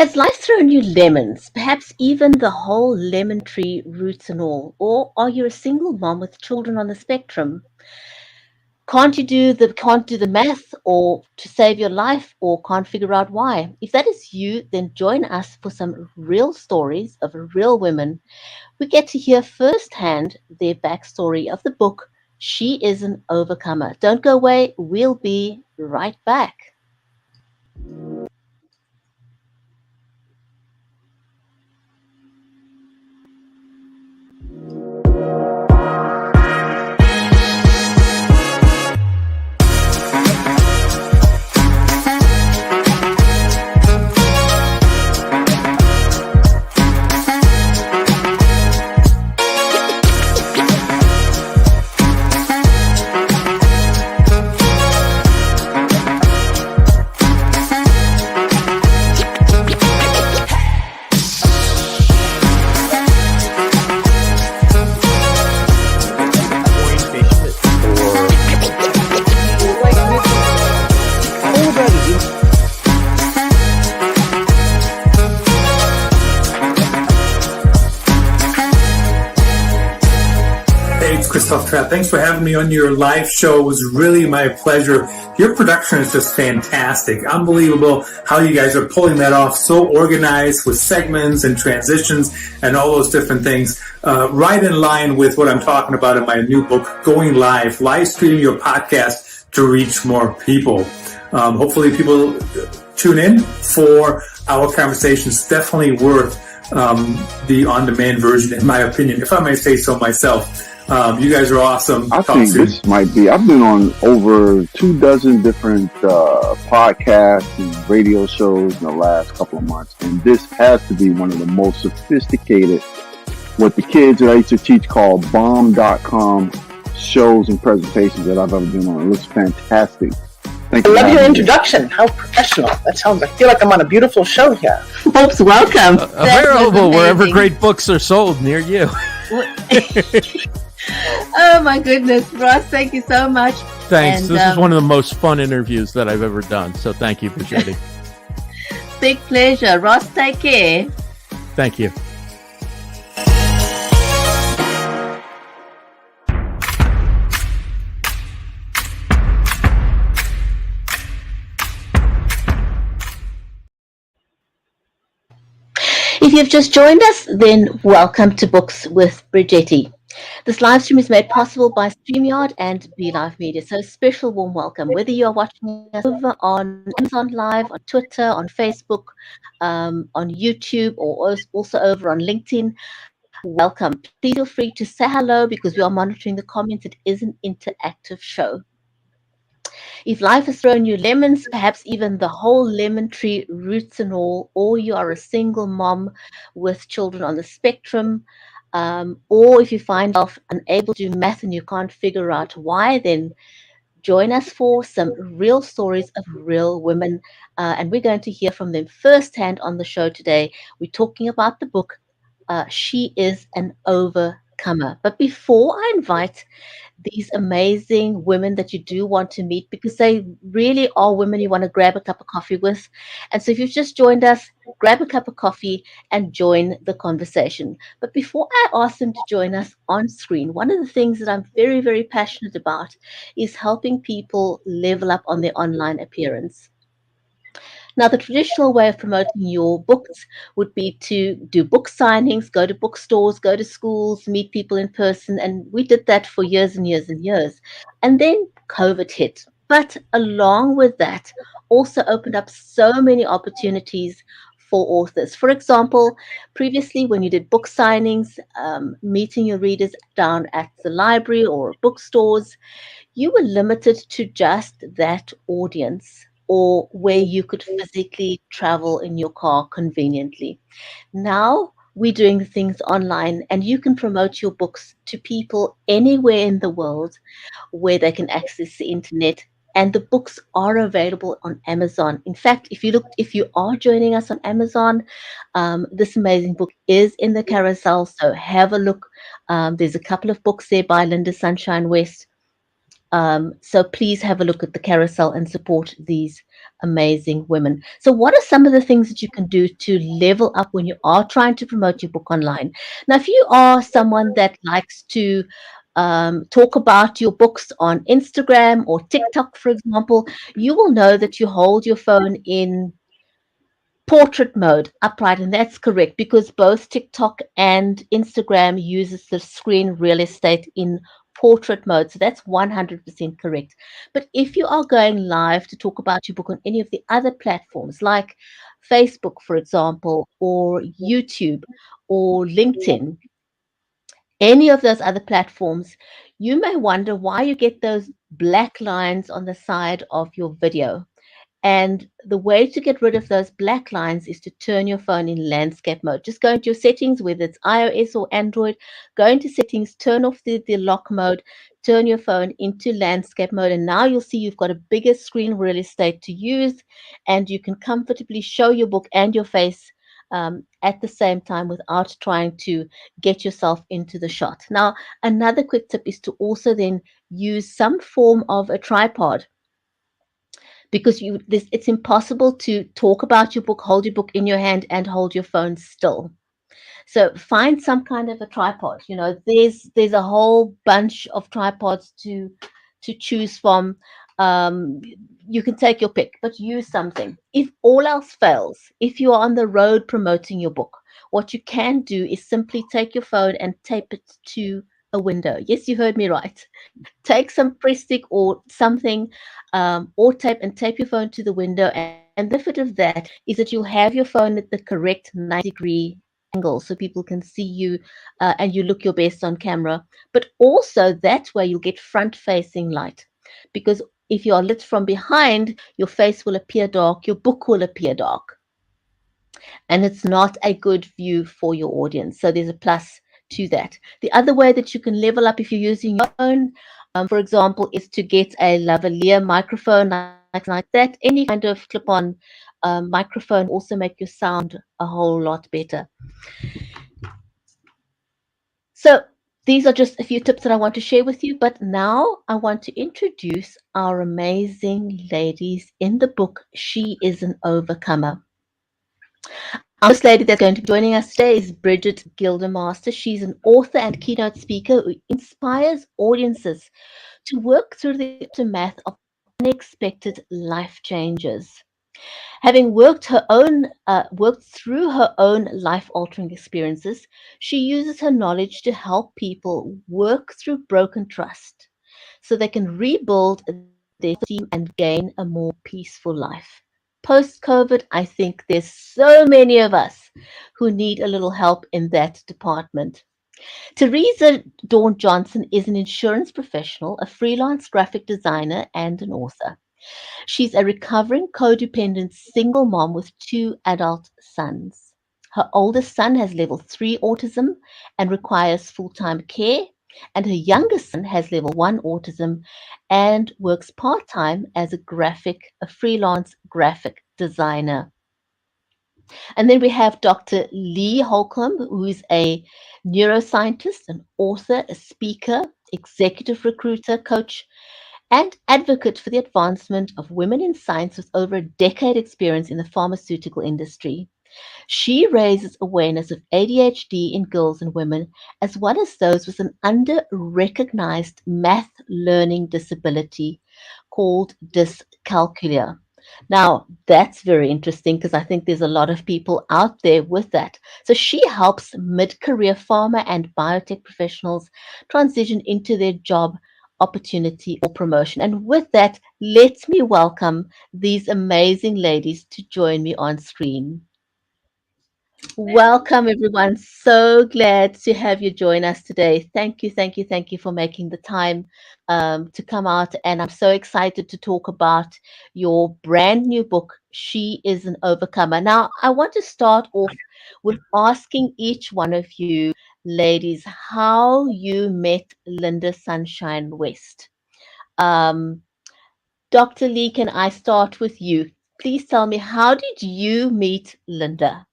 Has life thrown you lemons, perhaps even the whole lemon tree, roots and all? Or are you a single mom with children on the spectrum? Can't do the math or to save your life or can't figure out why? If that is you, then join us for some real stories of real women. We get to hear firsthand their backstory of the book, She is an Overcomer. Don't go away, we'll be right back. Thanks for having me on your live show. It was really my pleasure. Your production is just fantastic. Unbelievable how you guys are pulling that off. So organized with segments and transitions and all those different things. Right in line with what I'm talking about in my new book, Going Live streaming your podcast to reach more people. Hopefully people tune in for our conversations. Definitely worth the on-demand version, in my opinion, if I may say so myself. You guys are awesome. I think this might be, I've been on over 24 different podcasts and radio shows in the last couple of months, and this has to be one of the most sophisticated, what the kids that I used to teach call bomb.com shows and presentations that I've ever been on. It looks fantastic. Thank you. I love your introduction. How professional. That sounds, I feel like I'm on a beautiful show here. Folks, welcome. Available wherever great books are sold near you. Oh my goodness, Ross, thank you so much. Thanks. And, this is one of the most fun interviews that I've ever done. So thank you, Bridgetti. Big pleasure. Ross, take care. Thank you. If you've just joined us, then welcome to Books with Bridgetti. This live stream is made possible by StreamYard and Live Media. So a special warm welcome. Whether you are watching us over on Amazon Live, on Twitter, on Facebook, on YouTube, or also over on LinkedIn, welcome. Please feel free to say hello because we are monitoring the comments. It is an interactive show. If life has thrown you lemons, perhaps even the whole lemon tree, roots and all, or you are a single mom with children on the spectrum, or if you find yourself unable to do math and you can't figure out why, then join us for some real stories of real women. And we're going to hear from them firsthand on the show today. We're talking about the book, She is an Overcomer. But before I invite these amazing women that you do want to meet, because they really are women you want to grab a cup of coffee with. And so if you've just joined us, grab a cup of coffee and join the conversation. But before I ask them to join us on screen, one of the things that I'm very, very passionate about is helping people level up on their online appearance. Now, the traditional way of promoting your books would be to do book signings, go to bookstores, go to schools, meet people in person. And we did that for years and years and years. And then COVID hit. But along with that, also opened up so many opportunities for authors. For example, previously when you did book signings, meeting your readers down at the library or bookstores, you were limited to just that audience, or where you could physically travel in your car conveniently. Now we're doing things online, and you can promote your books to people anywhere in the world where they can access the internet. And the books are available on Amazon. In fact, if you are joining us on Amazon, this amazing book is in the carousel. So have a look. There's a couple of books there by Linda Sunshine West. So please have a look at the carousel and support these amazing women. So what are some of the things that you can do to level up when you are trying to promote your book online? Now, if you are someone that likes to talk about your books on Instagram or TikTok, for example, you will know that you hold your phone in portrait mode upright, and that's correct because both TikTok and Instagram uses the screen real estate in portrait mode, so that's 100% correct. But if you are going live to talk about your book on any of the other platforms like Facebook, for example, or YouTube or LinkedIn, any of those other platforms, you may wonder why you get those black lines on the side of your video. And the way to get rid of those black lines is to turn your phone in landscape mode. Just go into your settings, whether it's iOS or Android, go into settings, turn off the lock mode, turn your phone into landscape mode. And now you'll see you've got a bigger screen real estate to use, and you can comfortably show your book and your face at the same time without trying to get yourself into the shot. Now, another quick tip is to also then use some form of a tripod because it's impossible to talk about your book, hold your book in your hand, and hold your phone still. So find some kind of a tripod. You know, there's a whole bunch of tripods to choose from. Um, you can take your pick, but use something. If all else fails, if you are on the road promoting your book, what you can do is simply take your phone and tape it to a window. Yes, you heard me right. Take some press stick or something or tape and tape your phone to the window. And the benefit of that is that you'll have your phone at the correct 90-degree angle so people can see you and you look your best on camera. But also that way you'll get front facing light, because if you are lit from behind, your face will appear dark, your book will appear dark, and it's not a good view for your audience. So there's a plus to that. The other way that you can level up if you're using your phone, for example, is to get a lavalier microphone like that. Any kind of clip-on microphone also make your sound a whole lot better. So these are just a few tips that I want to share with you, but now I want to introduce our amazing ladies in the book, She is an Overcomer. Our first lady that's going to be joining us today is Bridget Gildermaster. She's an author and keynote speaker who inspires audiences to work through the aftermath of unexpected life changes. Having worked through her own life-altering experiences, she uses her knowledge to help people work through broken trust so they can rebuild their esteem and gain a more peaceful life. Post-COVID, I think there's so many of us who need a little help in that department. Teresa Dawn Johnson is an insurance professional, a freelance graphic designer, and an author. She's a recovering codependent single mom with 2 adult sons. Her oldest son has level 3 autism and requires full-time care, and her youngest son has level 1 autism and works part-time as a freelance graphic designer. And then we have Dr. Lee Holcomb, who is a neuroscientist, an author, a speaker, executive recruiter, coach, and advocate for the advancement of women in science with over a decade experience in the pharmaceutical industry. She raises awareness of ADHD in girls and women, as well as those with an under-recognized math learning disability called dyscalculia. Now, that's very interesting because I think there's a lot of people out there with that. So she helps mid-career pharma and biotech professionals transition into their job opportunity or promotion. And with that, let me welcome these amazing ladies to join me on screen. Welcome, everyone. So glad to have you join us today. Thank you, thank you, thank you for making the time to come out. And I'm so excited to talk about your brand new book, She is an Overcomer. Now, I want to start off with asking each one of you, ladies, how you met Linda Sunshine West. Dr. Lee, can I start with you? Please tell me, how did you meet Linda?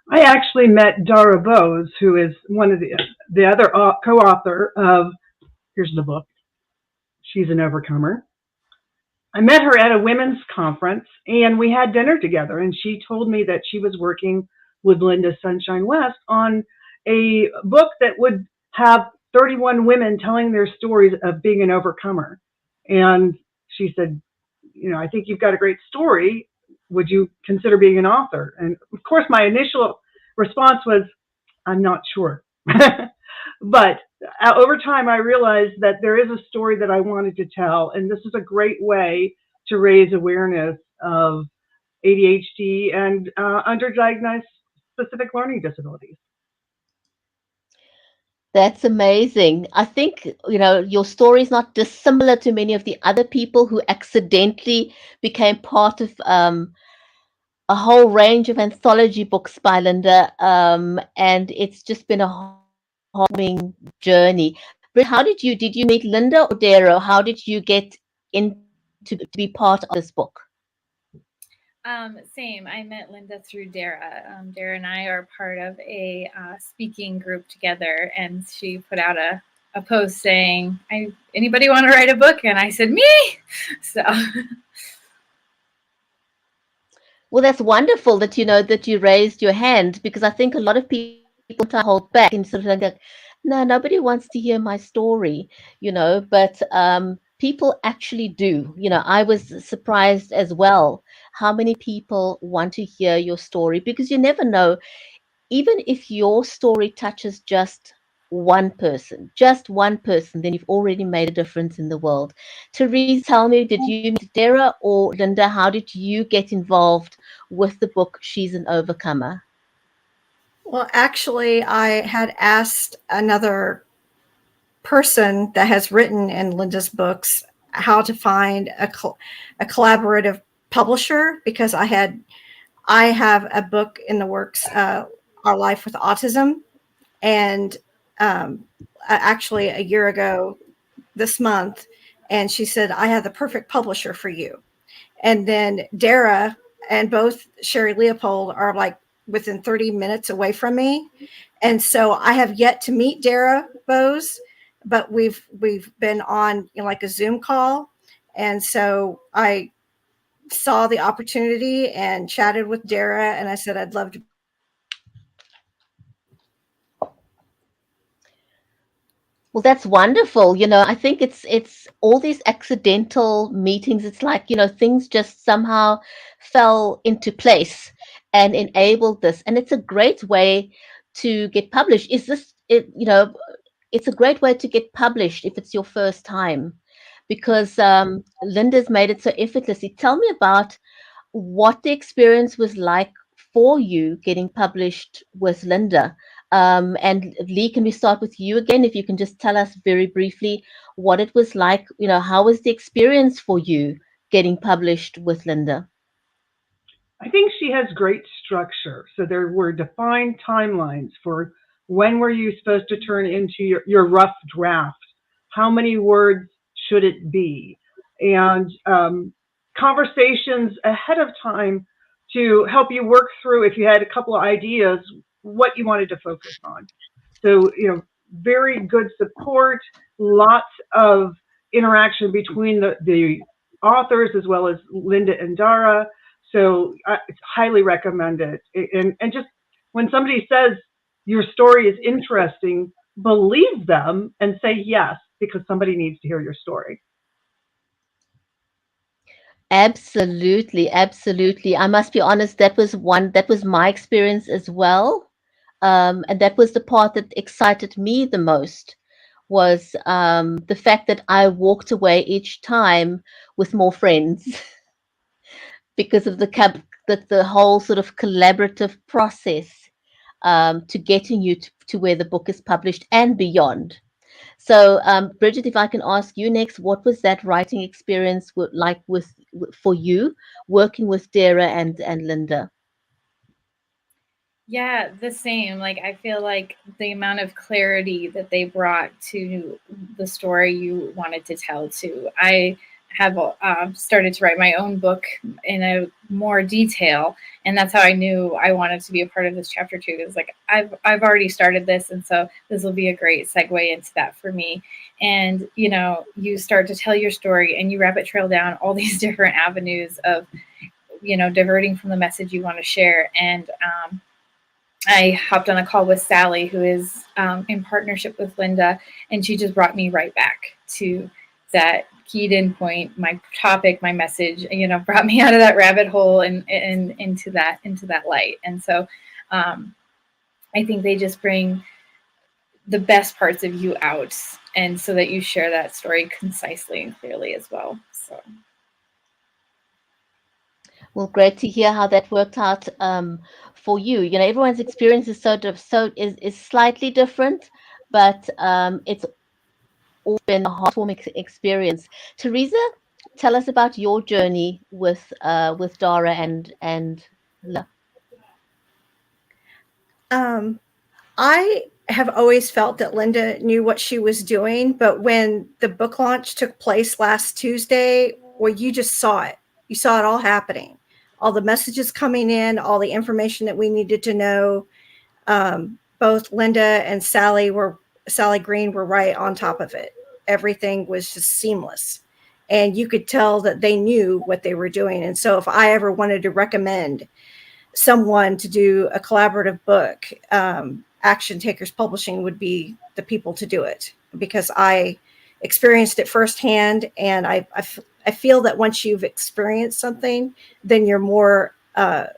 I actually met Dara Bose, who is one of the other co-author of, here's the book, She's an Overcomer. I met her at a women's conference, and we had dinner together, and she told me that she was working with Linda Sunshine West on a book that would have 31 women telling their stories of being an overcomer. And she said, I think you've got a great story. Would you consider being an author? And of course, my initial response was, I'm not sure. But over time, I realized that there is a story that I wanted to tell, and this is a great way to raise awareness of ADHD and underdiagnosed specific learning disabilities. That's amazing. I think, your story is not dissimilar to many of the other people who accidentally became part of a whole range of anthology books by Linda, and it's just been a harrowing journey. But how did you meet Linda or Dara? How did you get into to be part of this book? Same. I met Linda through Dara. Dara and I are part of a speaking group together, and she put out a post saying, anybody want to write a book? And I said, me! So... Well, that's wonderful that that you raised your hand, because I think a lot of people hold back and sort of like, no, nobody wants to hear my story, but people actually do. I was surprised as well how many people want to hear your story, because you never know, even if your story touches just one person, then you've already made a difference in the world. Teresa, tell me, did you meet Dara or Linda? How did you get involved with the book She's an Overcomer? Well, actually, I had asked another person that has written in Linda's books how to find a collaborative publisher, because I have a book in the works, Our Life with Autism, and actually a year ago this month, and she said, I have the perfect publisher for you. And then Dara and both Sherry Leopold are like within 30 minutes away from me. And so I have yet to meet Dara Bose, but we've been on like a Zoom call. And so I saw the opportunity and chatted with Dara, and I said, I'd love to. Well, that's wonderful. I think it's all these accidental meetings. It's like, things just somehow fell into place and enabled this. And it's a great way to get published. It's a great way to get published if it's your first time, because Linda's made it so effortlessly. Tell me about what the experience was like for you getting published with Linda. And Lee, can we start with you again? If you can just tell us very briefly what it was like, how was the experience for you getting published with Linda? I think she has great structure. So there were defined timelines for when were you supposed to turn into your rough draft? How many words should it be? And conversations ahead of time to help you work through, if you had a couple of ideas, what you wanted to focus on. So, very good support, lots of interaction between the authors as well as Linda and Dara. So I highly recommend it. And just when somebody says your story is interesting, believe them and say yes, because somebody needs to hear your story. Absolutely, absolutely. I must be honest, that was my experience as well. And that was the part that excited me the most, was the fact that I walked away each time with more friends because of the whole sort of collaborative process to getting you to where the book is published and beyond. So, Bridget, if I can ask you next, what was that writing experience like for you, working with Dara and Linda? Yeah, the same. Like, I feel like the amount of clarity that they brought to the story you wanted to tell too. I have started to write my own book in a more detail, and that's how I knew I wanted to be a part of this chapter too. It was like I've already started this, and so this will be a great segue into that for me. And you start to tell your story, and you rabbit trail down all these different avenues of diverting from the message you want to share. And I hopped on a call with Sally, who is in partnership with Linda, and she just brought me right back to that keyed in point, my topic, my message, brought me out of that rabbit hole and into that light. And so I think they just bring the best parts of you out, and so that you share that story concisely and clearly as well. So. Well, great to hear how that worked out for you. Everyone's experience is is slightly different, but it's all been a heartwarming experience. Teresa, tell us about your journey with Dara and Linda. I have always felt that Linda knew what she was doing, but when the book launch took place last Tuesday, well, you just saw it. You saw it all happening. All the messages coming in, all the information that we needed to know. Both Linda and Sally Green were right on top of it. Everything was just seamless. And you could tell that they knew what they were doing. And so if I ever wanted to recommend someone to do a collaborative book, Action Takers Publishing would be the people to do it, because I experienced it firsthand. And I feel that once you've experienced something, then you're more a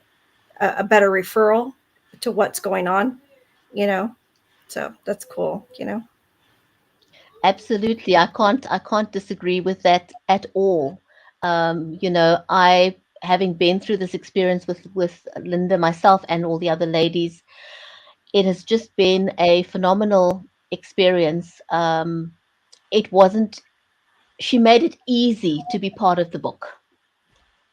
better referral to what's going on, so that's cool. Absolutely, I can't disagree with that at all. I, having been through this experience with Linda, myself, and all the other ladies, it has just been a phenomenal experience. She made it easy to be part of the book.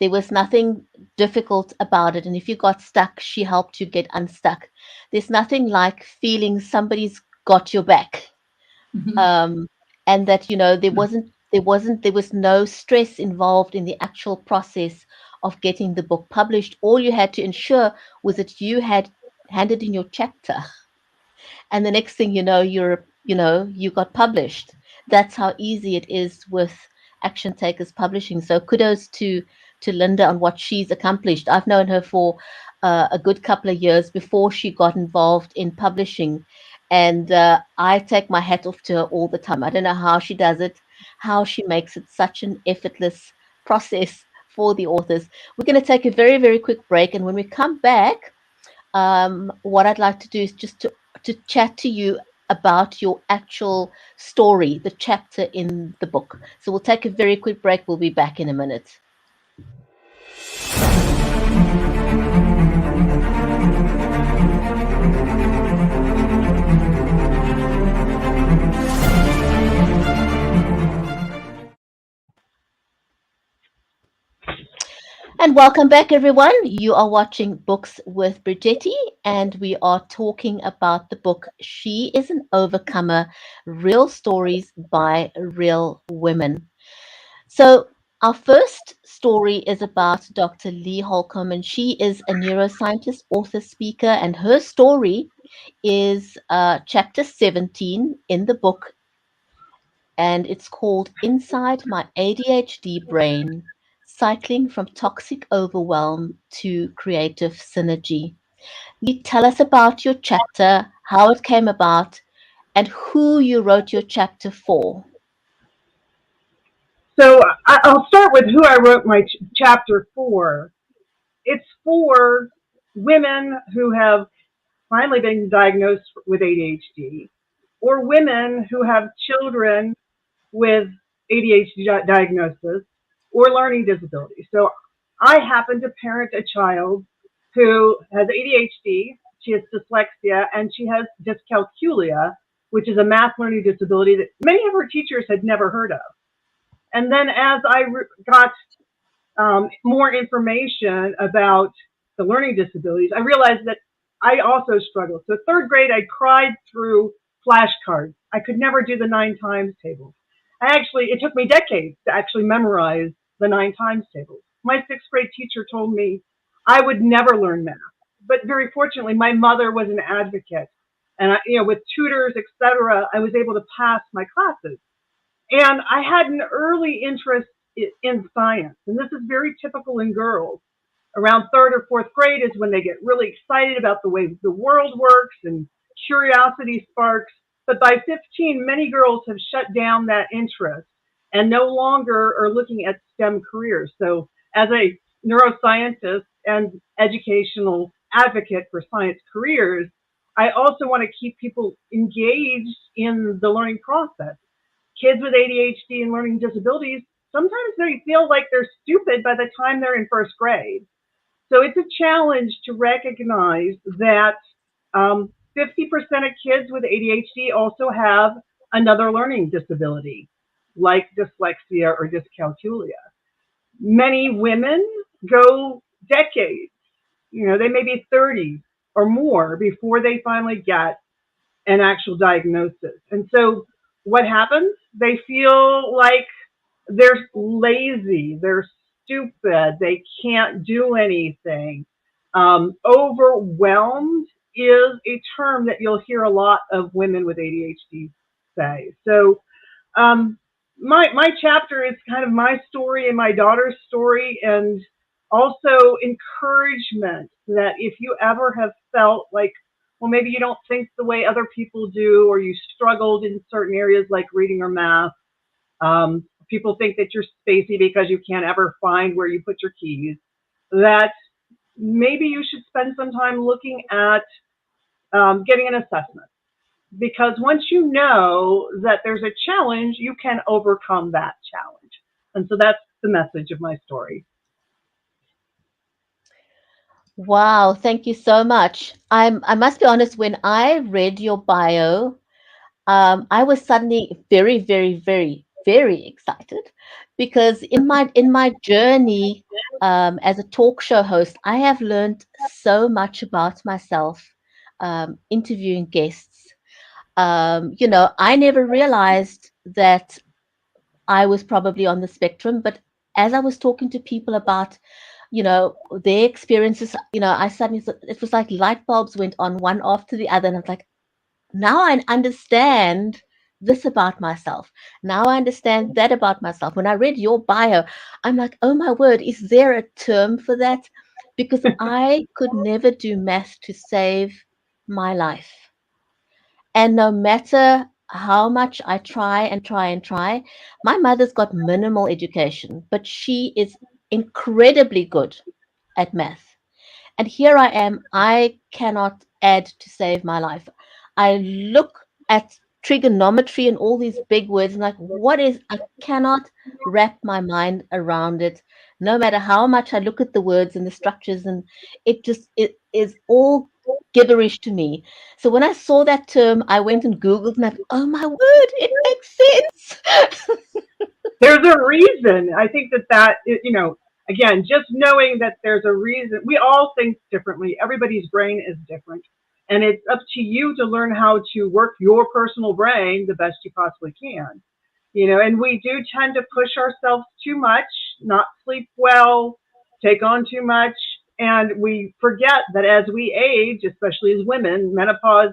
There was nothing difficult about it. And if you got stuck, she helped you get unstuck. There's nothing like feeling somebody's got your back. Mm-hmm. And that, there was no stress involved in the actual process of getting the book published. All you had to ensure was that you had handed in your chapter. And the next thing you know, you got published. That's how easy it is with Action Takers Publishing. So kudos to Linda on what she's accomplished. I've known her for a good couple of years before she got involved in publishing. And I take my hat off to her all the time. I don't know how she does it, how she makes it such an effortless process for the authors. We're going to take a very, very quick break. And when we come back, what I'd like to do is just to chat to you about your actual story, the chapter in the book. So we'll take a very quick break. We'll be back in a minute. And welcome back, everyone. You are watching Books with Bridgetti, and we are talking about the book, She is an Overcomer, Real Stories by Real Women. So our first story is about Dr. Lee Holcomb, and she is a neuroscientist, author, speaker, and her story is chapter 17 in the book, and it's called Inside My ADHD Brain, Cycling from Toxic Overwhelm to Creative Synergy. Lee, tell us about your chapter, how it came about, and who you wrote your chapter for. So I'll start with who I wrote my chapter for. It's for women who have finally been diagnosed with ADHD, or women who have children with ADHD diagnosis or learning disabilities. So I happen to parent a child who has ADHD, she has dyslexia, and she has dyscalculia, which is a math learning disability that many of her teachers had never heard of. And then as I got more information about the learning disabilities, I realized that I also struggled. So third grade, I cried through flashcards. I could never do the 9 times table. It took me decades to actually memorize the 9 times table. My 6th grade teacher told me I would never learn math. But very fortunately, my mother was an advocate. And with tutors, etc., I was able to pass my classes. And I had an early interest in science. And this is very typical in girls. Around 3rd or 4th grade is when they get really excited about the way the world works and curiosity sparks. But by 15, many girls have shut down that interest and no longer are looking at STEM careers. So as a neuroscientist and educational advocate for science careers, I also want to keep people engaged in the learning process. Kids with ADHD and learning disabilities, sometimes they feel like they're stupid by the time they're in 1st grade. So it's a challenge to recognize that 50% of kids with ADHD also have another learning disability, like dyslexia or dyscalculia. Many women go decades, they may be 30 or more before they finally get an actual diagnosis. And so what happens? They feel like they're lazy, they're stupid, they can't do anything. Overwhelmed is a term that you'll hear a lot of women with ADHD say. So my chapter is kind of my story and my daughter's story, and also encouragement that if you ever have felt like, well, maybe you don't think the way other people do, or you struggled in certain areas like reading or math. People think that you're spacey because you can't ever find where you put your keys, that maybe you should spend some time looking at getting an assessment. Because once you know that there's a challenge, you can overcome that challenge. And so that's the message of my story. Wow, thank you so much. I must be honest, when I read your bio, I was suddenly very, very, very, very excited, because in my journey as a talk show host, I have learned so much about myself, interviewing guests. I never realized that I was probably on the spectrum, but as I was talking to people about, their experiences, I suddenly thought it was like light bulbs went on one after the other, and I was like, now I understand this about myself. Now I understand that about myself. When I read your bio, I'm like, oh my word, is there a term for that? Because I could never do math to save my life. And no matter how much I try and try and try, my mother's got minimal education, but she is incredibly good at math. And here I am, I cannot add to save my life. I look at trigonometry and all these big words and like, I cannot wrap my mind around it. No matter how much I look at the words and the structures, and it is all gibberish to me. So when I saw that term, I went and Googled, and I, oh my word, it makes sense. There's a reason. I think that, again, just knowing that there's a reason. We all think differently. Everybody's brain is different. And it's up to you to learn how to work your personal brain the best you possibly can. And we do tend to push ourselves too much, not sleep well, take on too much. And we forget that as we age, especially as women, menopause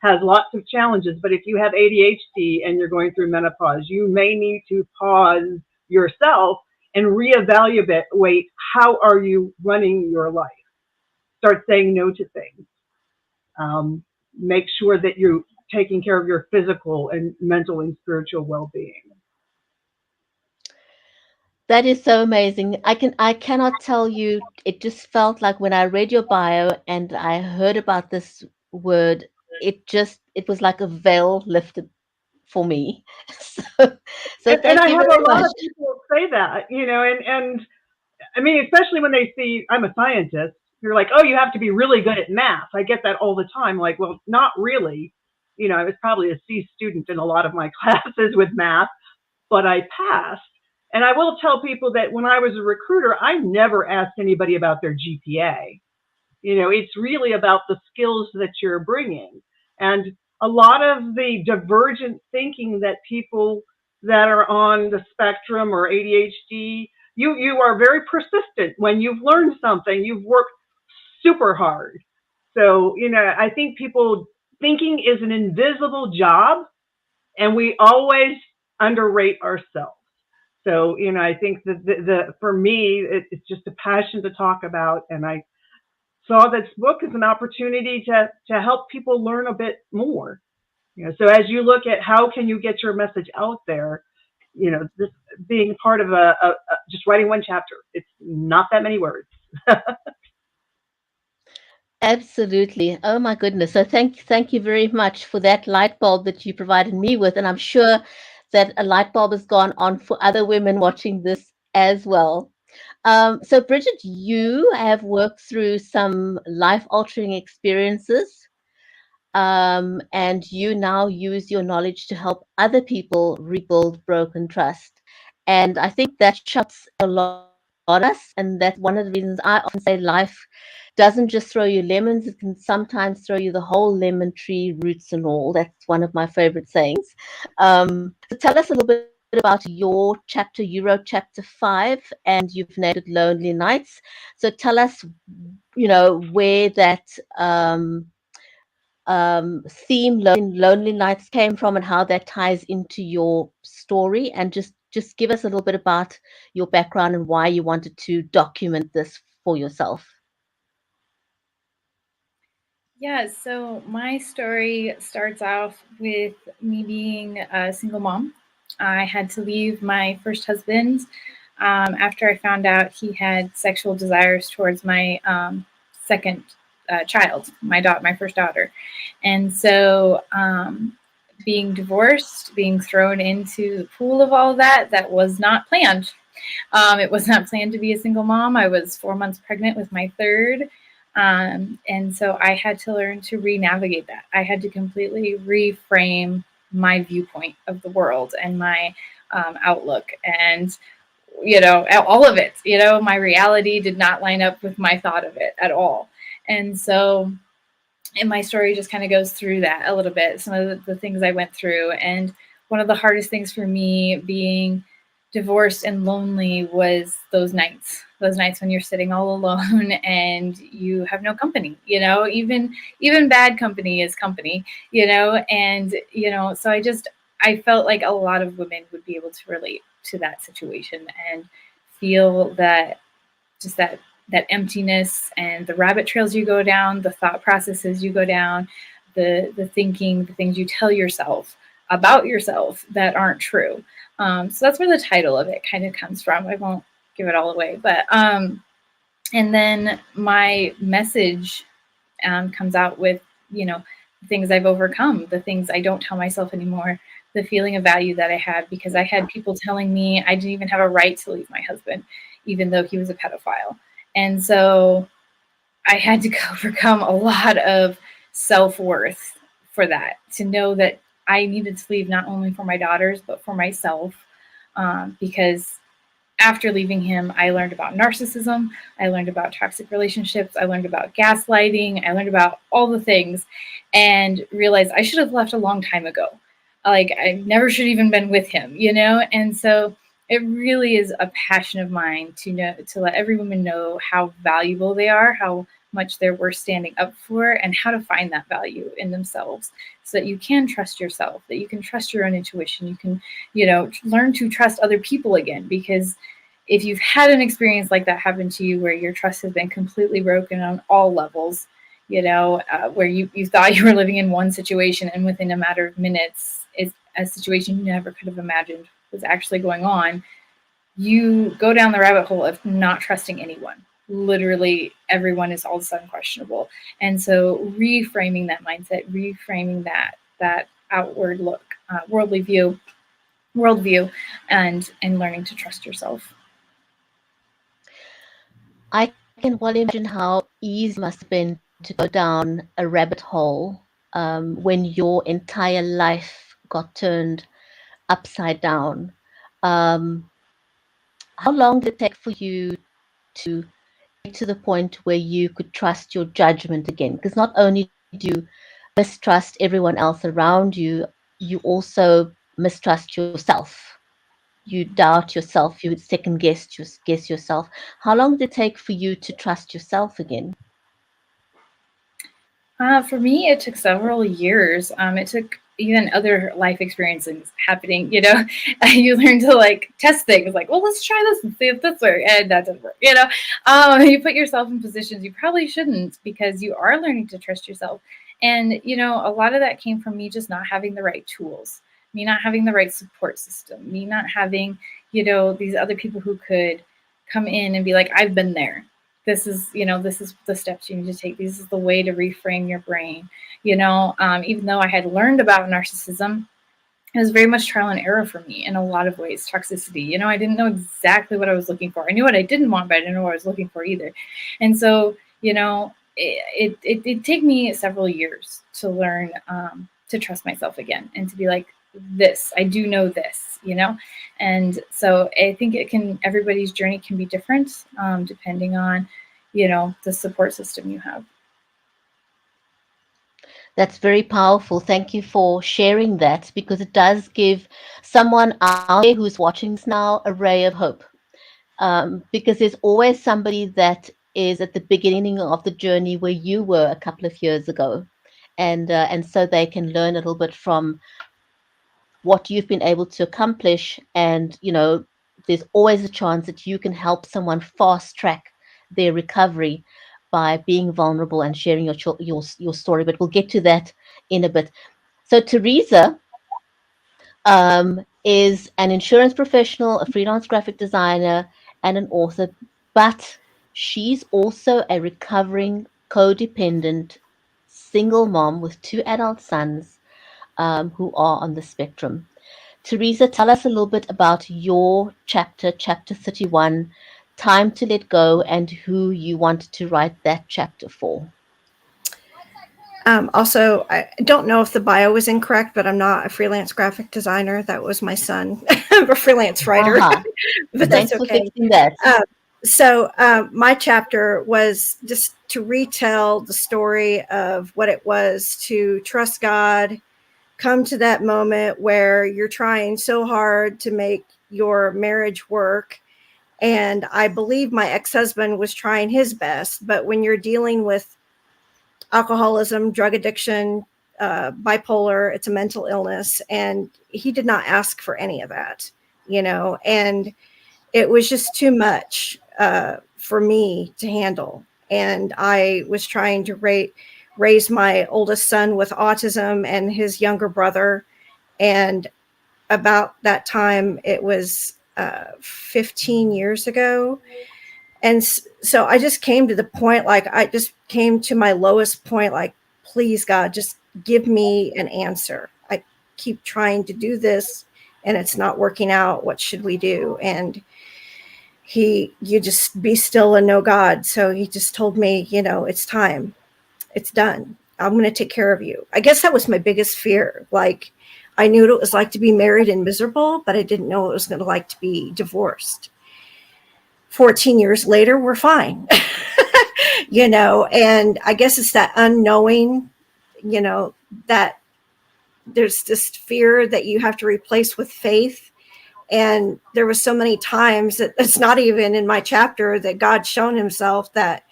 has lots of challenges. But if you have ADHD and you're going through menopause, you may need to pause yourself and reevaluate how are you running your life. Start saying no to things. Make sure that you're taking care of your physical and mental and spiritual well-being. That is so amazing. I cannot tell you, it just felt like when I read your bio and I heard about this word, it was like a veil lifted for me. So and thank I you have very a lot much. of people say that, and I mean, especially when they see I'm a scientist, you're like, oh, you have to be really good at math. I get that all the time. Like, well, not really. I was probably a C student in a lot of my classes with math, but I passed. And I will tell people that when I was a recruiter, I never asked anybody about their GPA. It's really about the skills that you're bringing. And a lot of the divergent thinking that people that are on the spectrum or ADHD, you are very persistent. When you've learned something, you've worked super hard. So, I think people thinking is an invisible job, and we always underrate ourselves. So, I think that for me, it's just a passion to talk about, and I saw this book as an opportunity to help people learn a bit more. So as you look at how can you get your message out there, this being part of just writing one chapter, it's not that many words. Absolutely. Oh my goodness. So thank you very much for that light bulb that you provided me with. And I'm sure that a light bulb has gone on for other women watching this as well. So Bridget, you have worked through some life-altering experiences, and you now use your knowledge to help other people rebuild broken trust. And I think that shuts a lot of us, and that's one of the reasons I often say life doesn't just throw you lemons, it can sometimes throw you the whole lemon tree, roots and all. That's one of my favorite sayings. So tell us a little bit about your chapter. You wrote chapter 5 and you've named it Lonely Nights. So tell us, where that theme, Lonely Nights, came from and how that ties into your story, and just give us a little bit about your background and why you wanted to document this for yourself. Yeah, so my story starts off with me being a single mom. I had to leave my first husband after I found out he had sexual desires towards my second child, my first daughter. And so being divorced, being thrown into the pool of all that was not planned. It was not planned to be a single mom. I was 4 months pregnant with my third. And so I had to learn to re-navigate that. I had to completely reframe my viewpoint of the world and my outlook, and all of it. My reality did not line up with my thought of it at all. And so, and my story just kind of goes through that a little bit, some of the things I went through. And one of the hardest things for me being divorced and lonely was those nights when you're sitting all alone and you have no company, even bad company is company, and, so I felt like a lot of women would be able to relate to that situation and feel that emptiness and the rabbit trails you go down, the thought processes you go down, the thinking, the things you tell yourself about yourself that aren't true. So that's where the title of it kind of comes from. I won't give it all away, but and then my message comes out with, the things I've overcome, the things I don't tell myself anymore, the feeling of value that I had because I had people telling me I didn't even have a right to leave my husband, even though he was a pedophile. And so I had to overcome a lot of self-worth for that, to know that I needed to leave not only for my daughters, but for myself, because after leaving him, I learned about narcissism. I learned about toxic relationships. I learned about gaslighting. I learned about all the things and realized I should have left a long time ago. Like, I never should have even been with him, And so it really is a passion of mine to let every woman know how valuable they are, how much they're worth standing up for, and how to find that value in themselves so that you can trust yourself, that you can trust your own intuition. You can, learn to trust other people again, because if you've had an experience like that happen to you where your trust has been completely broken on all levels, where you thought you were living in one situation and within a matter of minutes is a situation you never could have imagined was actually going on, you go down the rabbit hole of not trusting anyone. Literally everyone is all of a sudden questionable. And so reframing that mindset, reframing that outward look, worldview, and learning to trust yourself. I can well imagine how easy it must have been to go down a rabbit hole when your entire life got turned upside down. How long did it take for you to get to the point where you could trust your judgment again? Because not only do you mistrust everyone else around you, you also mistrust yourself. you doubt yourself, you second guess yourself. How long did it take for you to trust yourself again? For me, it took several years. It took even other life experiences happening. You learn to like test things. Like, well, let's try this and see if this works, and that doesn't work. You put yourself in positions you probably shouldn't because you are learning to trust yourself. And a lot of that came from me just not having the right tools, me not having the right support system, me not having these other people who could come in and be like, I've been there. This is the steps you need to take. This is the way to reframe your brain. Even though I had learned about narcissism, it was very much trial and error for me in a lot of ways. Toxicity, I didn't know exactly what I was looking for. I knew what I didn't want, but I didn't know what I was looking for either. And so, it took me several years to learn to trust myself again and to be like, I do know this, and so I think everybody's journey can be different depending on the support system you have. That's very powerful. Thank you for sharing that, because it does give someone out there who's watching this now a ray of hope, because there's always somebody that is at the beginning of the journey where you were a couple of years ago, and so they can learn a little bit from what you've been able to accomplish. And there's always a chance that you can help someone fast track their recovery by being vulnerable and sharing your story. But we'll get to that in a bit. So Teresa is an insurance professional, a freelance graphic designer, and an author, but she's also a recovering codependent single mom with 2 adult sons who are on the spectrum. Teresa, tell us a little bit about your chapter 31, Time to Let Go, and who you wanted to write that chapter for. Also, I don't know if the bio was incorrect, but I'm not a freelance graphic designer. That was my son, a freelance writer. But Thanks that's okay. for fixing that. So my chapter was just to retell the story of what it was to trust God, come to that moment where you're trying so hard to make your marriage work. And I believe my ex-husband was trying his best, but when you're dealing with alcoholism, drug addiction, bipolar, it's a mental illness, and he did not ask for any of that, and it was just too much for me to handle. And I was trying to raise my oldest son with autism and his younger brother. And about that time, it was 15 years ago. And so I just came to the point, I just came to my lowest point, please, God, just give me an answer. I keep trying to do this and it's not working out. What should we do? And you just be still and know God. So he just told me, it's time. It's done. I'm going to take care of you. I guess that was my biggest fear. I knew what it was like to be married and miserable, but I didn't know what it was going to like to be divorced. 14 years later, we're fine, and I guess it's that unknowing, that there's this fear that you have to replace with faith. And there was so many times that it's not even in my chapter that God's shown himself that,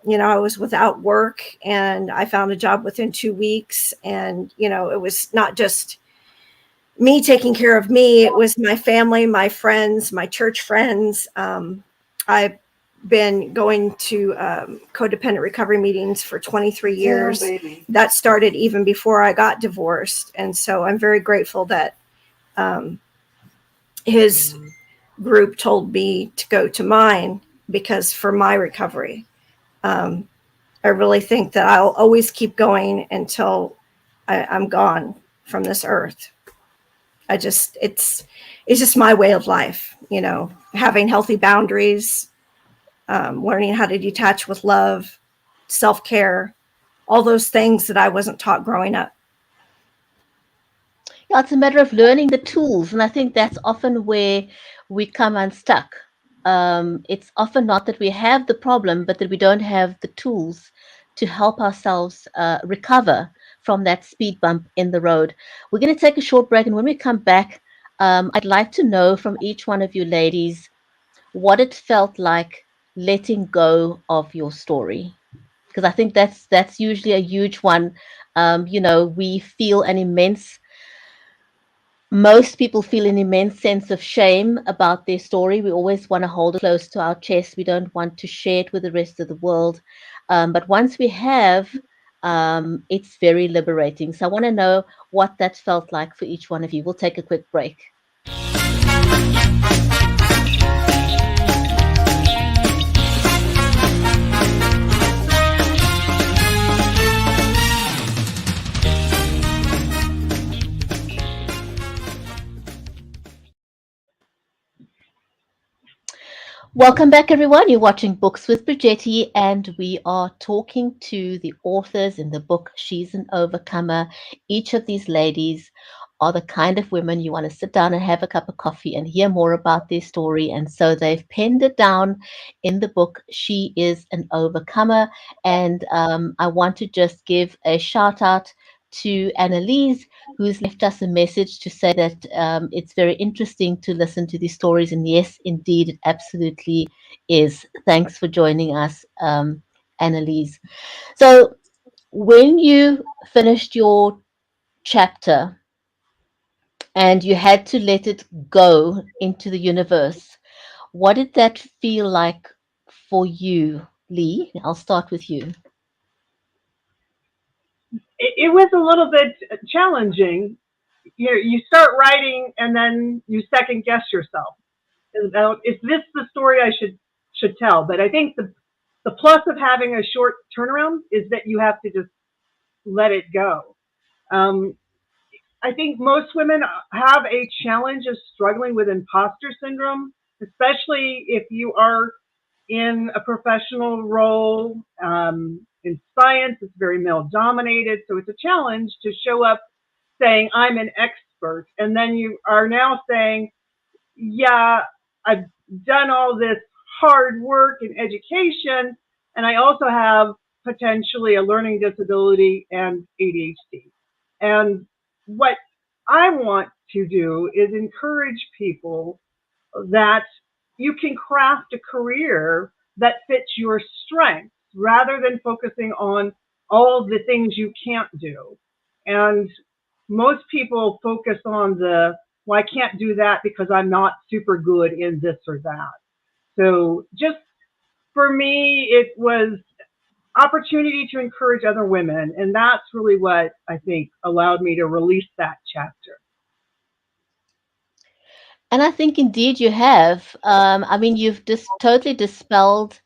I was without work and I found a job within 2 weeks. And, it was not just me taking care of me. It was my family, my friends, my church friends. I've been going to codependent recovery meetings for 23 years. That started even before I got divorced. And so I'm very grateful that his group told me to go to mine, because for my recovery, I really think that I'll always keep going until I'm gone from this earth. It's just my way of life, having healthy boundaries, learning how to detach with love, self-care, all those things that I wasn't taught growing up. Yeah, it's a matter of learning the tools. And I think that's often where we come unstuck. It's often not that we have the problem, but that we don't have the tools to help ourselves recover from that speed bump in the road. We're going to take a short break. And when we come back, I'd like to know from each one of you ladies what it felt like letting go of your story, because I think that's usually a huge one. We feel an immense most people feel an immense sense of shame about their story. We always want to hold it close to our chest. We don't want to share it with the rest of the world. But once we have, it's very liberating. So I want to know what that felt like for each one of you. We'll take a quick break. Welcome back, everyone. You're watching Books with Bridgetti, and we are talking to the authors in the book She's an Overcomer. Each of these ladies are the kind of women you want to sit down and have a cup of coffee and hear more about their story. And so they've penned it down in the book She is an Overcomer. And I want to just give a shout out to Annalise, who's left us a message to say that it's very interesting to listen to these stories. And yes, indeed, it absolutely is. Thanks for joining us, Annalise. So when you finished your chapter and you had to let it go into the universe, what did that feel like for you, Lee? I'll start with you. It was a little bit challenging. You start writing and then you second guess yourself. Is this the story I should tell? But I think the plus of having a short turnaround is that you have to just let it go. I think most women have a challenge of struggling with imposter syndrome, especially if you are in a professional role. In science, it's very male dominated, so it's a challenge to show up saying I'm an expert, and then you are now saying, yeah, I've done all this hard work in education, and I also have potentially a learning disability and ADHD. And what I want to do is encourage people that you can craft a career that fits your strengths rather than focusing on all the things you can't do. And most people focus on well, I can't do that because I'm not super good in this or that. So just for me, it was opportunity to encourage other women. And that's really what I think allowed me to release that chapter. And I think indeed you have. You've just totally dispelled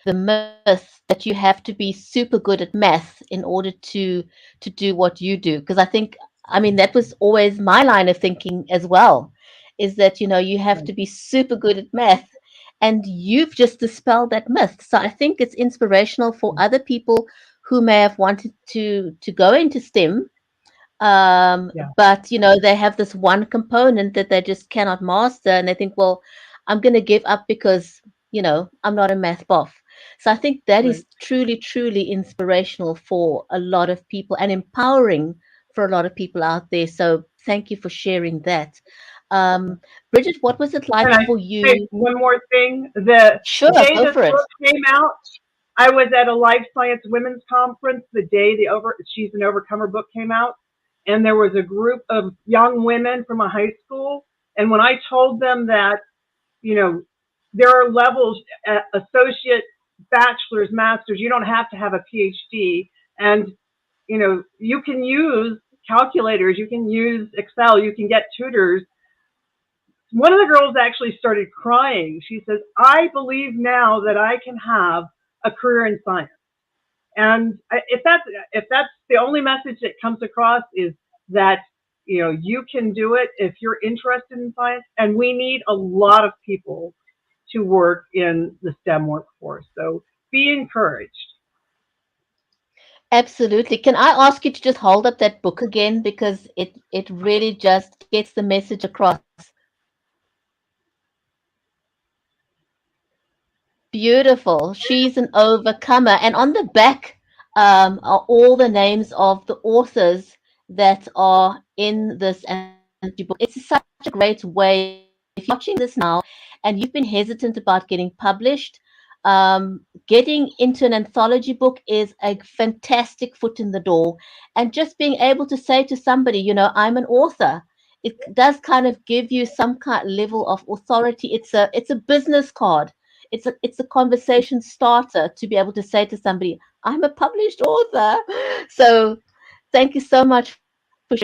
the myth that you have to be super good at math in order to do what you do. Because that was always my line of thinking as well, is that you have to be super good at math, and you've just dispelled that myth. So I think it's inspirational for other people who may have wanted to go into STEM, but they have this one component that they just cannot master, and they think, well, I'm going to give up because I'm not a math buff. So I think that is truly, truly inspirational for a lot of people and empowering for a lot of people out there. So thank you for sharing that. Bridget, what was it like Can I for you? say one more thing? The Sure, day go this for it. book came out, I was at a life science women's conference the day She's an Overcomer book came out, and there was a group of young women from a high school. And when I told them that, there are levels, associate, bachelor's, master's, you don't have to have a PhD. And, you can use calculators, you can use Excel, you can get tutors. One of the girls actually started crying. She says, I believe now that I can have a career in science. And if that's the only message that comes across, is that you can do it if you're interested in science. And we need a lot of people to work in the STEM workforce. So be encouraged. Absolutely. Can I ask you to just hold up that book again, because it really just gets the message across. Beautiful. She's an Overcomer. And on the back are all the names of the authors that are in this book. It's such a great way. If you're watching this now and you've been hesitant about getting published, getting into an anthology book is a fantastic foot in the door. And just being able to say to somebody, you know, I'm an author, it does kind of give you some kind of level of authority. It's a business card. It's a conversation starter to be able to say to somebody, I'm a published author. So thank you so much for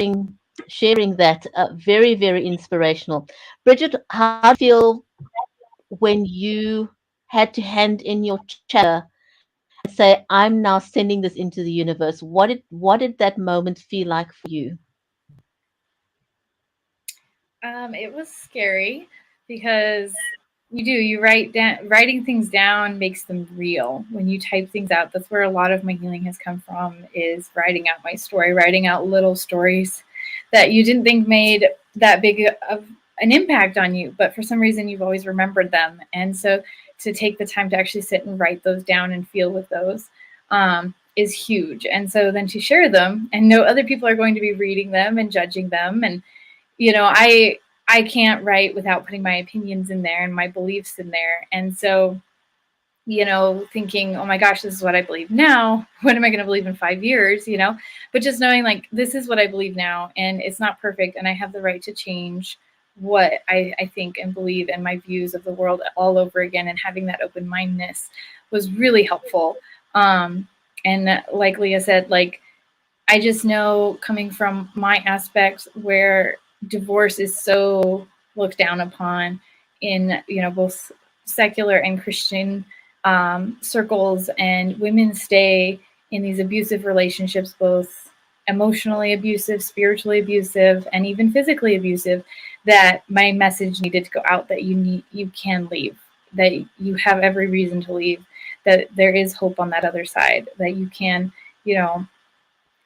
sharing that. Very, very inspirational. Bridget, how do you feel when you had to hand in your chapter and say, I'm now sending this into the universe? What did that moment feel like for you? It was scary because writing things down makes them real. When you type things out, that's where a lot of my healing has come from, is writing out my story, writing out little stories that you didn't think made that big of an impact on you, but for some reason you've always remembered them. And so to take the time to actually sit and write those down and feel with those is huge. And so then to share them and know other people are going to be reading them and judging them, and I can't write without putting my opinions in there and my beliefs in there. And so, thinking, oh my gosh, this is what I believe now. What am I going to believe in 5 years? But just knowing, like, this is what I believe now, and it's not perfect, and I have the right to change what I think and believe, and my views of the world all over again. And having that open mindedness was really helpful. And like Leah said, like, I just know, coming from my aspect where divorce is so looked down upon in, both secular and Christian circles, and women stay in these abusive relationships, both emotionally abusive, spiritually abusive, and even physically abusive, that my message needed to go out, that you can leave, that you have every reason to leave, that there is hope on that other side, that you can,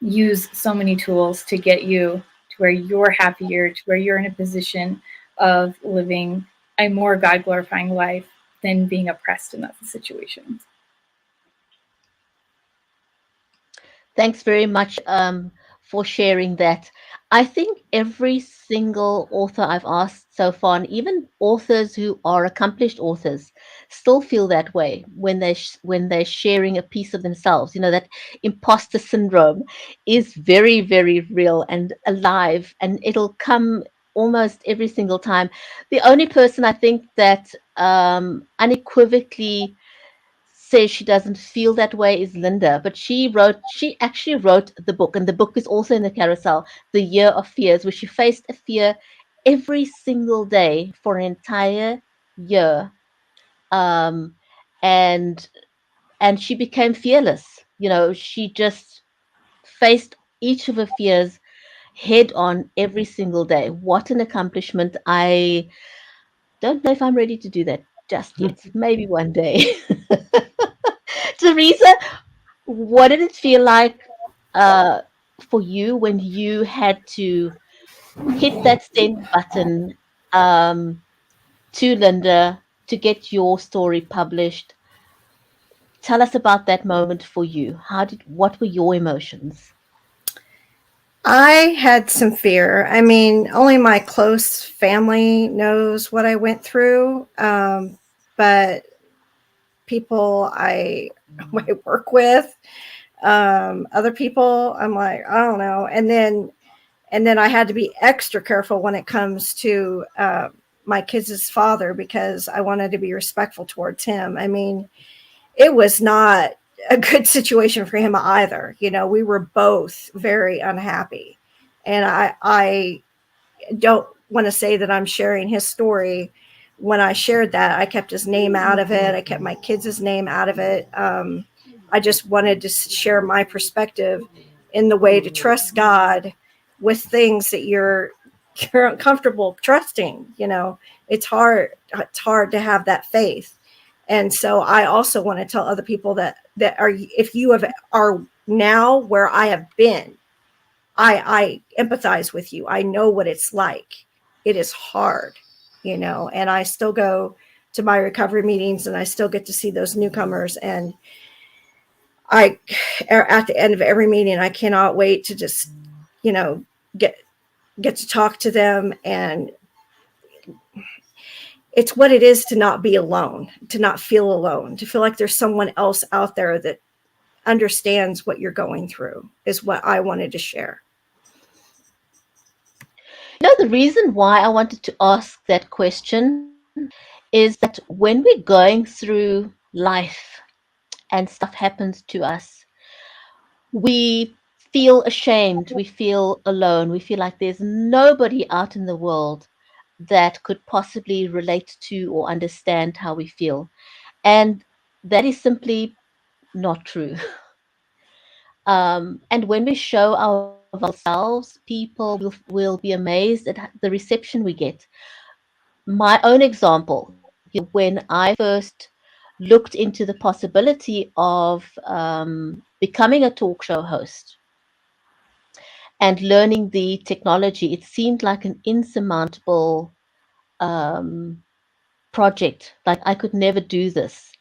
use so many tools to get you to where you're happier, to where you're in a position of living a more God-glorifying life than being oppressed in that situation. Thanks very much for sharing that. I think every single author I've asked so far, and even authors who are accomplished authors, still feel that way when they're sharing a piece of themselves. That imposter syndrome is very, very real and alive, and it'll come almost every single time. The only person I think that unequivocally says she doesn't feel that way is Linda, but she actually wrote the book, and the book is also in the carousel, The Year of Fears, where she faced a fear every single day for an entire year. And she became fearless. She just faced each of her fears head on every single day. What an accomplishment. I don't know if I'm ready to do that just yet. Maybe one day. Teresa, what did it feel like for you when you had to hit that send button to Linda to get your story published? Tell us about that moment for you. What were your emotions? I had some fear. I mean, only my close family knows what I went through. But people I work with, other people, I'm like, I don't know. And then I had to be extra careful when it comes to my kids' father, because I wanted to be respectful towards him. I mean, it was not a good situation for him either. We were both very unhappy. And I don't want to say that I'm sharing his story. When I shared that, I kept his name out of it. I kept my kids' name out of it. I just wanted to share my perspective in the way to trust God with things that you're uncomfortable trusting. It's hard to have that faith. And so I also want to tell other people that are, if you are now where I have been, I empathize with you. I know what it's like. It is hard, and I still go to my recovery meetings, and I still get to see those newcomers. And at the end of every meeting, I cannot wait to just, get get to talk to them, and it's what it is to not be alone, to not feel alone, to feel like there's someone else out there that understands what you're going through, is what I wanted to share. The reason why I wanted to ask that question is that when we're going through life and stuff happens to us, we feel ashamed, we feel alone, we feel like there's nobody out in the world that could possibly relate to or understand how we feel. And that is simply not true. And when we show ourselves, people will be amazed at the reception we get. My own example, when I first looked into the possibility of becoming a talk show host and learning the technology, it seemed like an insurmountable project. Like I could never do this.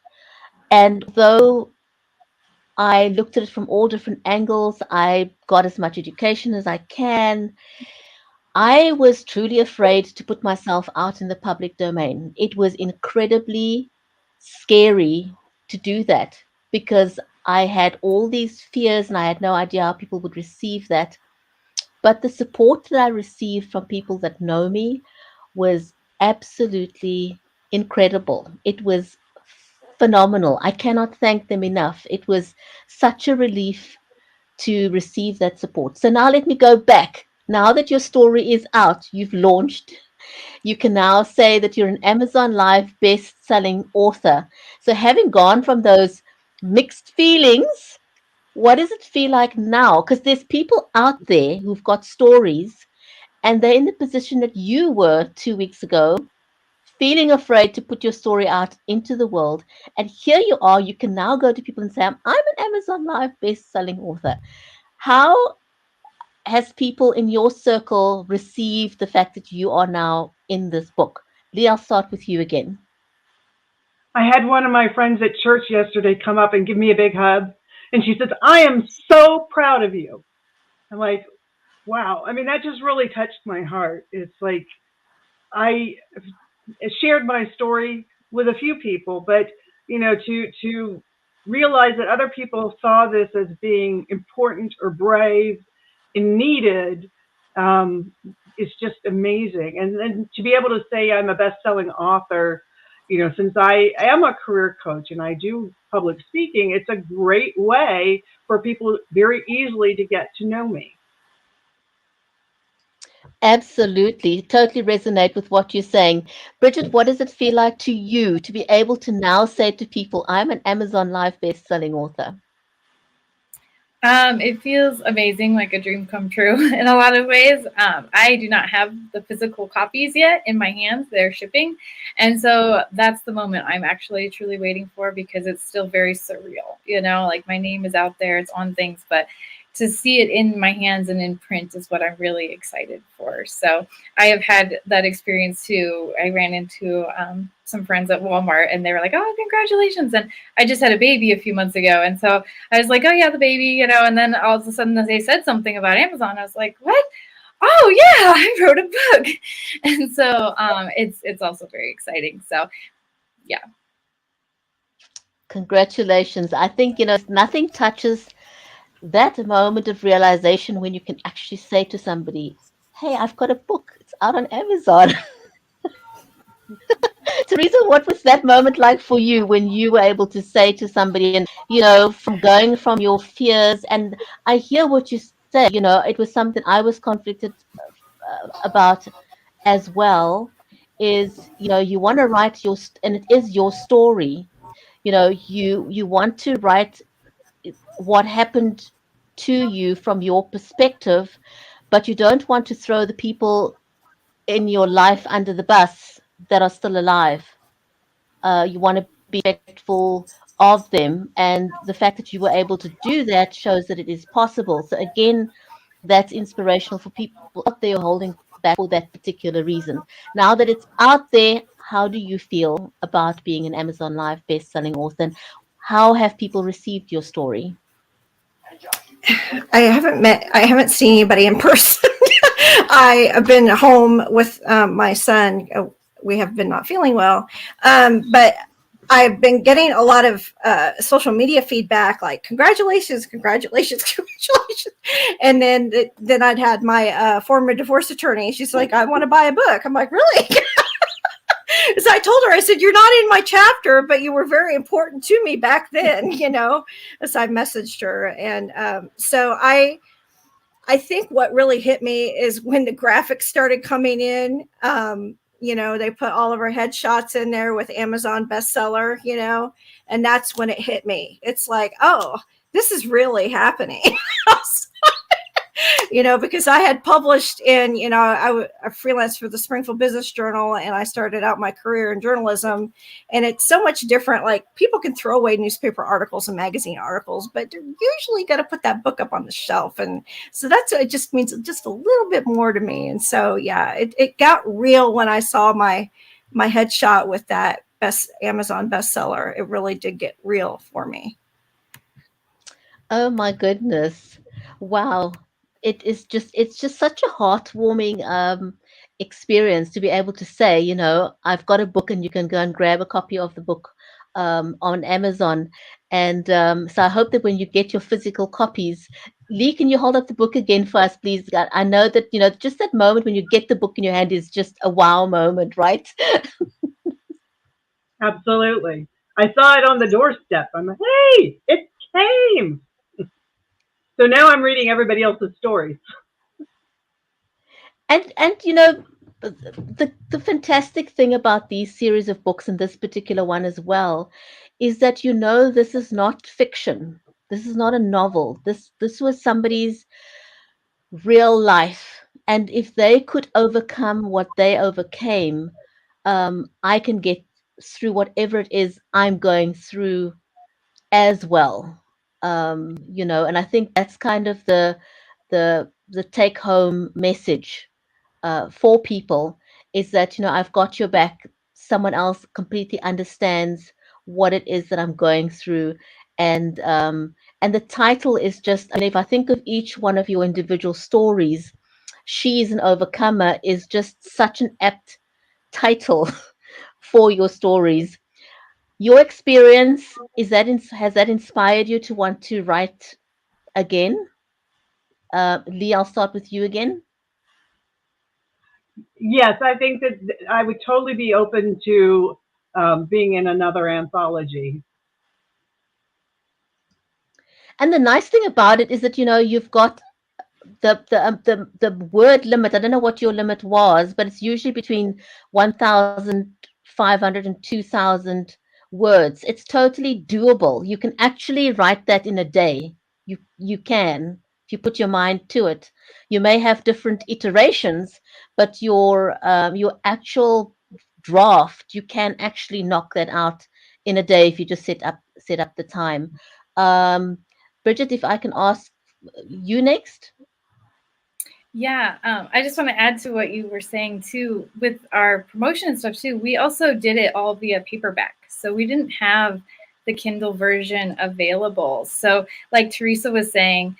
And though I looked at it from all different angles, I got as much education as I can, I was truly afraid to put myself out in the public domain. It was incredibly scary to do that because I had all these fears and I had no idea how people would receive that. But the support that I received from people that know me was absolutely incredible. It was phenomenal. I cannot thank them enough. It was such a relief to receive that support. So now let me go back. Now that your story is out, you've launched, you can now say that you're an Amazon Live best-selling author. So having gone from those mixed feelings, what does it feel like now? Because there's people out there who've got stories and they're in the position that you were 2 weeks ago, feeling afraid to put your story out into the world. And here you are, you can now go to people and say, I'm an Amazon Live best-selling author. How has people in your circle received the fact that you are now in this book? Lee, I'll start with you again. I had one of my friends at church yesterday come up and give me a big hug. And she says, I am so proud of you. I'm like, wow. I mean, that just really touched my heart. It's like I shared my story with a few people, but, to realize that other people saw this as being important or brave and needed is just amazing. And then to be able to say I'm a best-selling author, since I am a career coach and I do public speaking, it's a great way for people very easily to get to know me. Absolutely. Totally resonate with what you're saying. Bridget, what does it feel like to you to be able to now say to people, I'm an Amazon Live best-selling author? It feels amazing, like a dream come true in a lot of ways. I do not have the physical copies yet in my hands. They're shipping. And so that's the moment I'm actually truly waiting for, because it's still very surreal. Like my name is out there, it's on things, but to see it in my hands and in print is what I'm really excited for. So I have had that experience too. I ran into some friends at Walmart and they were like, oh, congratulations. And I just had a baby a few months ago. And so I was like, oh yeah, the baby, and then all of a sudden they said something about Amazon. I was like, what? Oh yeah, I wrote a book. And so it's also very exciting. So yeah. Congratulations. I think, nothing touches that moment of realization when you can actually say to somebody, hey, I've got a book. It's out on Amazon. Teresa, what was that moment like for you when you were able to say to somebody, and, from going from your fears, and I hear what you say, it was something I was conflicted about as well, is, you want to write and it is your story, you want to write what happened to you from your perspective, but you don't want to throw the people in your life under the bus that are still alive. You want to be respectful of them, and the fact that you were able to do that shows that it is possible. So again, that's inspirational for people out there holding back for that particular reason. Now that it's out there, how do you feel about being an Amazon Live best-selling author, and how have people received your story? I haven't seen anybody in person. I have been home with my son. We have been not feeling well, but I've been getting a lot of social media feedback, like congratulations, congratulations, congratulations. And then I'd had my former divorce attorney. She's like, I want to buy a book. I'm like, really? So I told her, I said, you're not in my chapter, but you were very important to me back then, as I messaged her. And so I think what really hit me is when the graphics started coming in. They put all of our headshots in there with Amazon bestseller, and that's when it hit me. It's like, oh, this is really happening. Because I had published in, I freelanced for the Springfield Business Journal, and I started out my career in journalism, and it's so much different. Like, people can throw away newspaper articles and magazine articles, but they're usually got to put that book up on the shelf. And so it just means just a little bit more to me. And so, yeah, it got real when I saw my headshot with that Amazon bestseller. It really did get real for me. Oh my goodness. Wow. It's just such a heartwarming experience to be able to say, I've got a book and you can go and grab a copy of the book on Amazon. And so I hope that when you get your physical copies, Lee, can you hold up the book again for us, please? I know that, just that moment when you get the book in your hand is just a wow moment, right? Absolutely. I saw it on the doorstep. I'm like, hey, it came. So now I'm reading everybody else's stories. And the fantastic thing about these series of books, and this particular one as well, is that this is not fiction. This is not a novel. This was somebody's real life. And if they could overcome what they overcame, I can get through whatever it is I'm going through as well. And I think that's kind of the take home message for people, is that I've got your back. Someone else completely understands what it is that I'm going through, and the title is just. I mean, if I think of each one of your individual stories, "She's an Overcomer" is just such an apt title for your stories. Your experience, has that inspired you to want to write again? Lee, I'll start with you again. Yes, I think that I would totally be open to being in another anthology. And the nice thing about it is that you've got the word limit. I don't know what your limit was, but it's usually between 1,500 and 2,000 words. It's totally doable. You can actually write that in a day. You can, if you put your mind to it. You may have different iterations, but your actual draft, you can actually knock that out in a day if you just set up the time. Bridget, if I can ask you next. Yeah, I just want to add to what you were saying too, with our promotion and stuff too. We also did it all via paperback. So we didn't have the Kindle version available. So like Teresa was saying,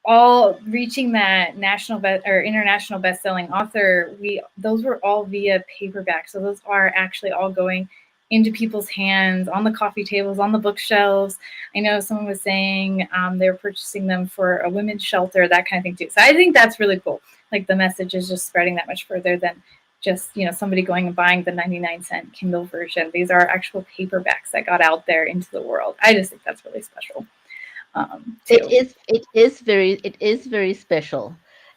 all reaching that national or international best-selling author, those were all via paperback. So those are actually all going into people's hands, on the coffee tables, on the bookshelves. I know someone was saying they were purchasing them for a women's shelter, that kind of thing too. So I think that's really cool. Like, the message is just spreading that much further than just somebody going and buying the 99-cent Kindle version. These are actual paperbacks that got out there into the world. I just think that's really special. It is very special,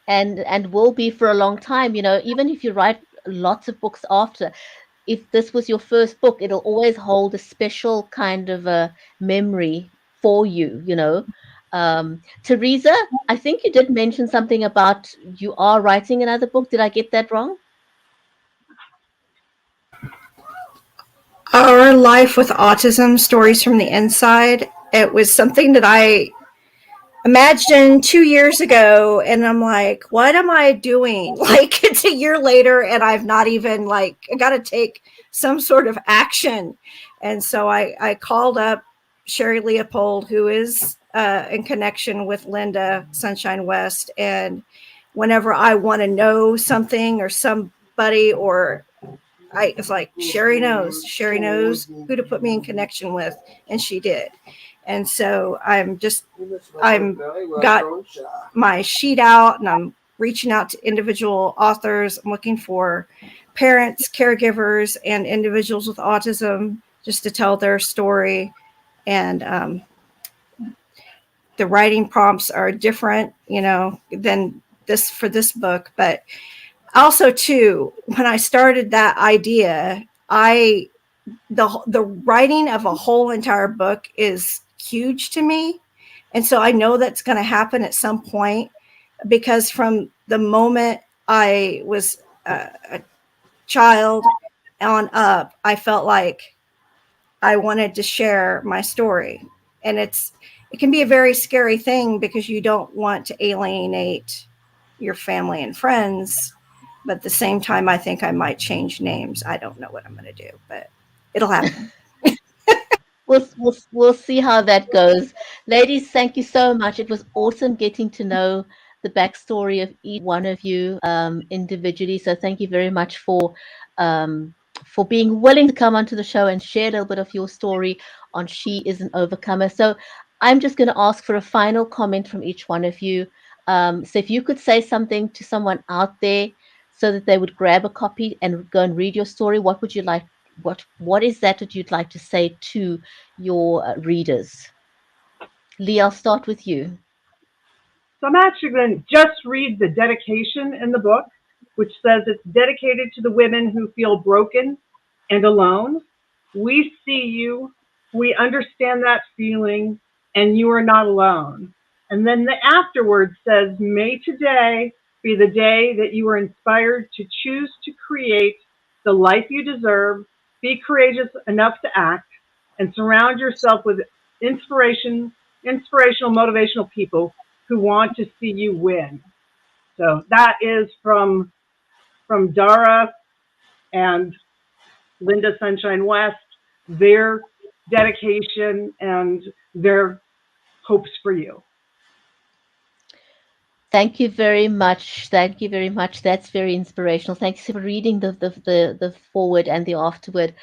and will be for a long time. Even if you write lots of books after, if this was your first book, it'll always hold a special kind of a memory for you. Teresa, I think you did mention something about you are writing another book. Did I get that wrong? Our Life with Autism, Stories from the Inside. It was something that I imagined 2 years ago, and I'm like, what am I doing? Like, it's a year later, and I've not even, I got to take some sort of action. And so I called up Sherry Leopold, who is in connection with Linda Sunshine West, and whenever I want to know something or somebody, or it's like Sherry knows who to put me in connection with, and she did. And so I'm got my sheet out, and I'm reaching out to individual authors. I'm looking for parents, caregivers, and individuals with autism just to tell their story. And the writing prompts are different, than this for this book. But also, too, when I started that idea, the writing of a whole entire book is huge to me. And so I know that's going to happen at some point, because from the moment I was a child on up, I felt like I wanted to share my story. And it can be a very scary thing, because you don't want to alienate your family and friends. But at the same time, I think I might change names. I don't know what I'm going to do, but it'll happen. We'll see how that goes. Ladies, thank you so much. It was awesome getting to know the backstory of each one of you individually. So thank you very much for being willing to come onto the show and share a little bit of your story on She is an Overcomer. So I'm just going to ask for a final comment from each one of you. So if you could say something to someone out there so that they would grab a copy and go and read your story, what would you like? What is that you'd like to say to your readers? Lee, I'll start with you. So I'm actually going to just read the dedication in the book, which says it's dedicated to the women who feel broken and alone. We see you, we understand that feeling, and you are not alone. And then the afterward says, may today be the day that you are inspired to choose to create the life you deserve, be courageous enough to act, and surround yourself with inspirational, motivational people who want to see you win. So that is from Dara and Linda Sunshine West, their dedication and their hopes for you. Thank you very much. Thank you very much. That's very inspirational. Thanks for reading the forward and the afterward.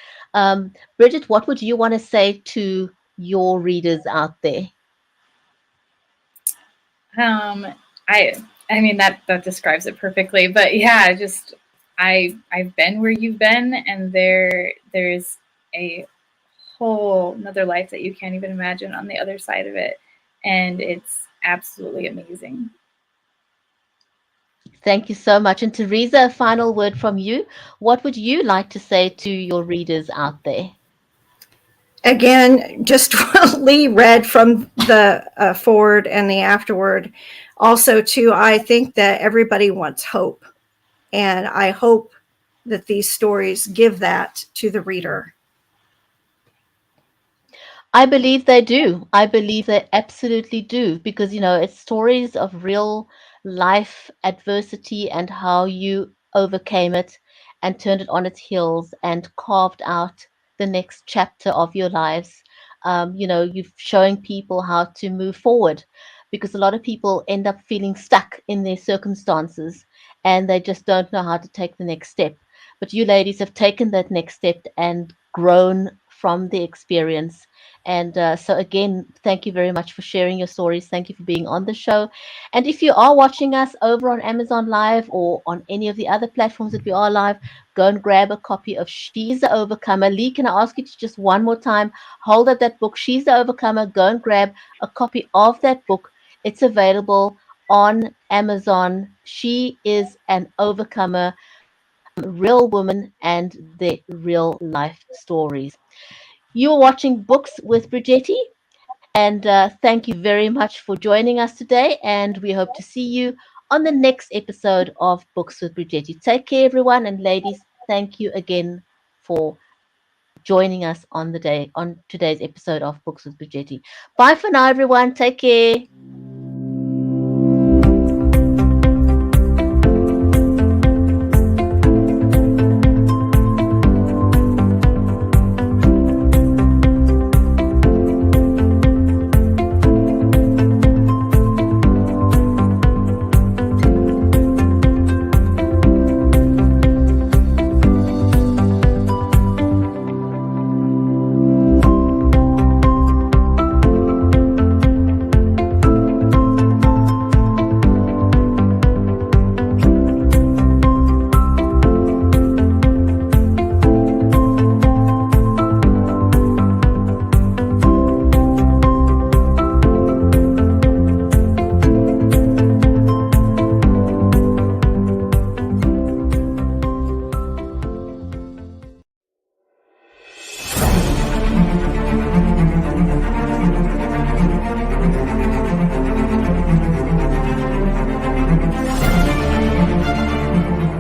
Bridget, what would you want to say to your readers out there? I mean that describes it perfectly. But yeah, just I've been where you've been, and there's a whole another life that you can't even imagine on the other side of it, and it's absolutely amazing. Thank you so much. And Teresa, a final word from you. What would you like to say to your readers out there? Again, just what Lee read from the forward and the afterward. Also, too, I think that everybody wants hope. And I hope that these stories give that to the reader. I believe they do. I believe they absolutely do, because, it's stories of real life adversity and how you overcame it and turned it on its heels and carved out the next chapter of your lives. You're showing people how to move forward, because a lot of people end up feeling stuck in their circumstances and they just don't know how to take the next step. But you ladies have taken that next step and grown from the experience. And so again, thank you very much for sharing your stories. Thank you for being on the show. And if you are watching us over on Amazon Live or on any of the other platforms that we are live, go and grab a copy of She's the Overcomer. Lee, can I ask you to just one more time hold up that book, She's the Overcomer? Go and grab a copy of that book. It's available on Amazon. She is an overcomer, real woman and their real life stories. You're watching Books with Bridgetti, and thank you very much for joining us today. And we hope to see you on the next episode of Books with Bridgetti. Take care, everyone, and ladies. Thank you again for joining us on today's episode of Books with Bridgetti. Bye for now, everyone. Take care.